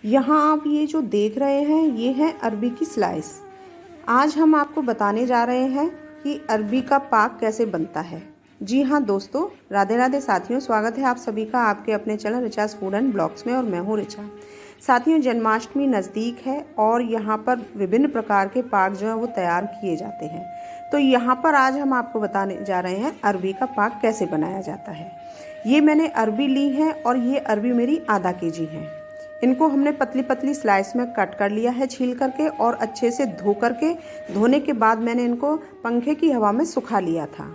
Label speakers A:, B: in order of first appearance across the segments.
A: यहाँ आप ये जो देख रहे हैं ये है अरबी की स्लाइस। आज हम आपको बताने जा रहे हैं कि अरबी का पाक कैसे बनता है। जी हाँ दोस्तों, राधे राधे साथियों, स्वागत है आप सभी का आपके अपने चैनल रिचाज फूड एंड ब्लॉग्स में और मैं हूँ रिचा। साथियों, जन्माष्टमी नज़दीक है और यहाँ पर विभिन्न प्रकार के पाक जो हैं वो तैयार किए जाते हैं। तो यहाँ पर आज हम आपको बताने जा रहे हैं अरबी का पाक कैसे बनाया जाता है। ये मैंने अरबी ली है और ये अरबी मेरी आधा केजी है। इनको हमने पतली पतली स्लाइस में कट कर लिया है छील करके और अच्छे से धो करके, धोने के बाद मैंने इनको पंखे की हवा में सुखा लिया था।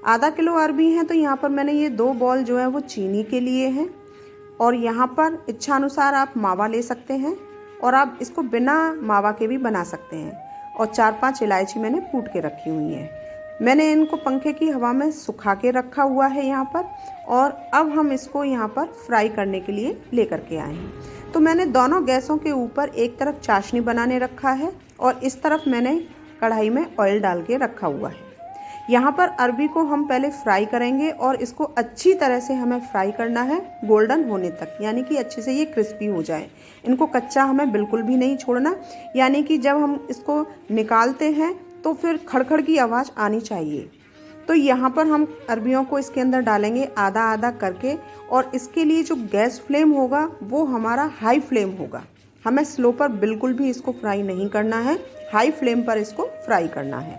A: आधा किलो अरबी है तो यहाँ पर मैंने ये 2 बॉल जो है वो चीनी के लिए हैं और यहाँ पर इच्छा अनुसार आप मावा ले सकते हैं और आप इसको बिना मावा के भी बना सकते हैं। और 4-5 इलायची मैंने कूट के रखी हुई है। मैंने इनको पंखे की हवा में सुखा के रखा हुआ है यहाँ पर। और अब हम इसको यहाँ पर फ्राई करने के लिए लेकर के आए हैं। तो मैंने दोनों गैसों के ऊपर एक तरफ चाशनी बनाने रखा है और इस तरफ मैंने कढ़ाई में ऑयल डाल के रखा हुआ है। यहाँ पर अरबी को हम पहले फ्राई करेंगे और इसको अच्छी तरह से हमें फ्राई करना है गोल्डन होने तक, यानी कि अच्छे से ये क्रिस्पी हो जाए। इनको कच्चा हमें बिल्कुल भी नहीं छोड़ना, यानी कि जब हम इसको निकालते हैं तो फिर खड़खड़ की आवाज़ आनी चाहिए। तो यहाँ पर हम अरबियों को इसके अंदर डालेंगे आधा आधा करके और इसके लिए जो गैस फ्लेम होगा वो हमारा हाई फ्लेम होगा। हमें स्लो पर बिल्कुल भी इसको फ्राई नहीं करना है, हाई फ्लेम पर इसको फ्राई करना है।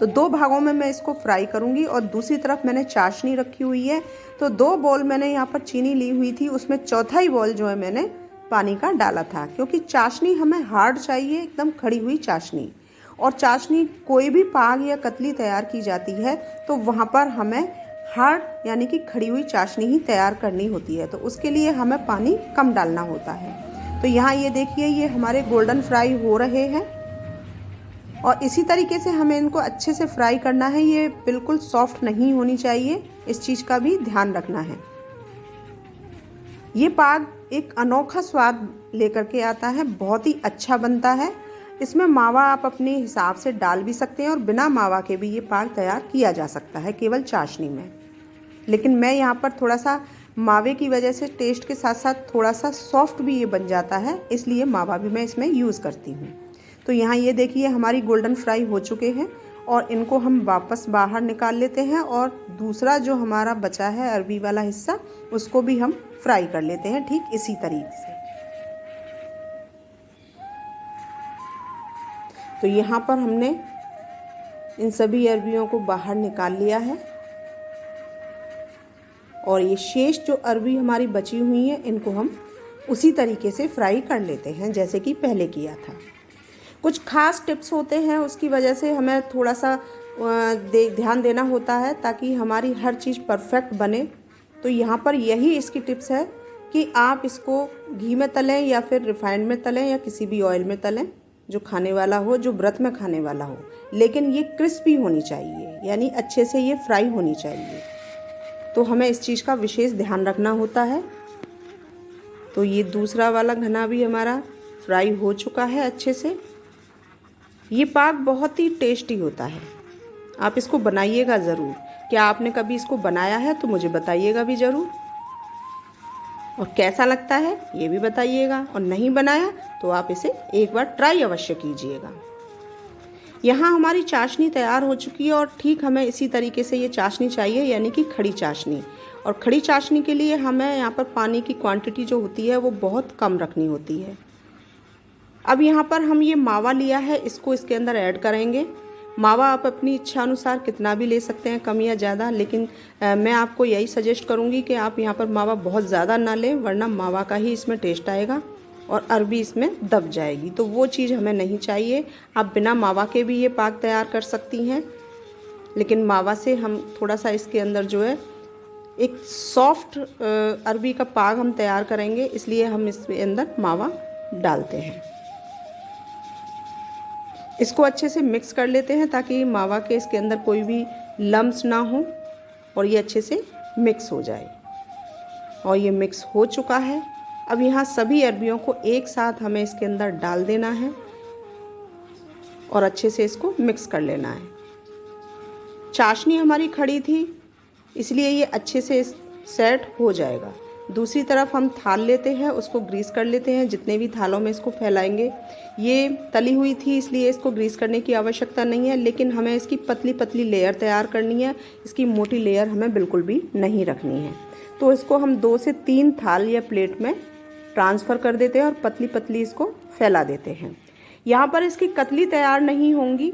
A: तो 2 भागों में मैं इसको फ्राई करूंगी और दूसरी तरफ मैंने चाशनी रखी हुई है। तो 2 बॉल मैंने यहाँ पर चीनी ली हुई थी, उसमें चौथाई बॉल जो है मैंने पानी का डाला था, क्योंकि चाशनी हमें हार्ड चाहिए, एकदम खड़ी हुई चाशनी। और चाशनी कोई भी पाग या कतली तैयार की जाती है तो वहाँ पर हमें हार्ड यानी कि खड़ी हुई चाशनी ही तैयार करनी होती है। तो उसके लिए हमें पानी कम डालना होता है। तो यहाँ ये देखिए, ये हमारे गोल्डन फ्राई हो रहे हैं और इसी तरीके से हमें इनको अच्छे से फ्राई करना है। ये बिल्कुल सॉफ्ट नहीं होनी चाहिए, इस चीज़ का भी ध्यान रखना है। ये पाग एक अनोखा स्वाद लेकर के आता है, बहुत ही अच्छा बनता है। इसमें मावा आप अपने हिसाब से डाल भी सकते हैं और बिना मावा के भी ये पाग तैयार किया जा सकता है केवल चाशनी में। लेकिन मैं यहाँ पर थोड़ा सा मावे की वजह से टेस्ट के साथ साथ थोड़ा सा सॉफ्ट भी ये बन जाता है, इसलिए मावा भी मैं इसमें यूज़ करती हूँ। तो यहाँ ये देखिए हमारी गोल्डन फ्राई हो चुके हैं और इनको हम वापस बाहर निकाल लेते हैं और दूसरा जो हमारा बचा है अरबी वाला हिस्सा उसको भी हम फ्राई कर लेते हैं ठीक इसी तरीके से। तो यहाँ पर हमने इन सभी अरबियों को बाहर निकाल लिया है और ये शेष जो अरबी हमारी बची हुई है इनको हम उसी तरीके से फ्राई कर लेते हैं जैसे कि पहले किया था। कुछ खास टिप्स होते हैं, उसकी वजह से हमें थोड़ा सा ध्यान देना होता है ताकि हमारी हर चीज़ परफेक्ट बने। तो यहाँ पर यही इसकी टिप्स है कि आप इसको घी में तलें या फिर रिफाइंड में तलें या किसी भी ऑयल में तलें जो खाने वाला हो, जो व्रत में खाने वाला हो, लेकिन ये क्रिस्पी होनी चाहिए, यानी अच्छे से ये फ्राई होनी चाहिए। तो हमें इस चीज़ का विशेष ध्यान रखना होता है। तो ये दूसरा वाला घना भी हमारा फ्राई हो चुका है अच्छे से। ये पाक बहुत ही टेस्टी होता है, आप इसको बनाइएगा ज़रूर। क्या आपने कभी इसको बनाया है तो मुझे बताइएगा भी ज़रूर, और कैसा लगता है ये भी बताइएगा, और नहीं बनाया तो आप इसे एक बार ट्राई अवश्य कीजिएगा। यहाँ हमारी चाशनी तैयार हो चुकी है और ठीक हमें इसी तरीके से ये चाशनी चाहिए, यानी कि खड़ी चाशनी। और खड़ी चाशनी के लिए हमें यहाँ पर पानी की क्वांटिटी जो होती है वो बहुत कम रखनी होती है। अब यहाँ पर हम ये मावा लिया है, इसको इसके अंदर ऐड करेंगे। मावा आप अपनी इच्छा अनुसार कितना भी ले सकते हैं, कम या ज़्यादा, लेकिन मैं आपको यही सजेस्ट करूँगी कि आप यहाँ पर मावा बहुत ज़्यादा ना लें, वरना मावा का ही इसमें टेस्ट आएगा और अरबी इसमें दब जाएगी। तो वो चीज़ हमें नहीं चाहिए। आप बिना मावा के भी ये पाक तैयार कर सकती हैं, लेकिन मावा से हम थोड़ा सा इसके अंदर जो है एक सॉफ्ट अरबी का पाक हम तैयार करेंगे, इसलिए हम इसके अंदर मावा डालते हैं। इसको अच्छे से मिक्स कर लेते हैं ताकि मावा के इसके अंदर कोई भी लम्स ना हो और ये अच्छे से मिक्स हो जाए। और ये मिक्स हो चुका है। अब यहाँ सभी अरबियों को एक साथ हमें इसके अंदर डाल देना है और अच्छे से इसको मिक्स कर लेना है। चाशनी हमारी खड़ी थी इसलिए ये अच्छे से सेट हो जाएगा। दूसरी तरफ हम थाल लेते हैं, उसको ग्रीस कर लेते हैं। जितने भी थालों में इसको फैलाएंगे, ये तली हुई थी इसलिए इसको ग्रीस करने की आवश्यकता नहीं है, लेकिन हमें इसकी पतली पतली लेयर तैयार करनी है। इसकी मोटी लेयर हमें बिल्कुल भी नहीं रखनी है। तो इसको हम 2 से 3 थाल या प्लेट में ट्रांसफ़र कर देते हैं और पतली पतली इसको फैला देते हैं। यहाँ पर इसकी कतली तैयार नहीं होंगी।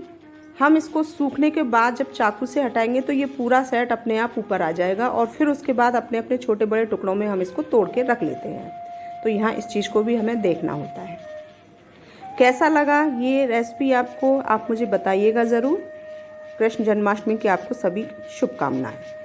A: हम इसको सूखने के बाद जब चाकू से हटाएंगे तो ये पूरा सेट अपने आप ऊपर आ जाएगा और फिर उसके बाद अपने अपने छोटे बड़े टुकड़ों में हम इसको तोड़ के रख लेते हैं। तो यहाँ इस चीज़ को भी हमें देखना होता है। कैसा लगा ये रेसिपी आपको, आप मुझे बताइएगा ज़रूर। कृष्ण जन्माष्टमी की आपको सभी शुभकामनाएं।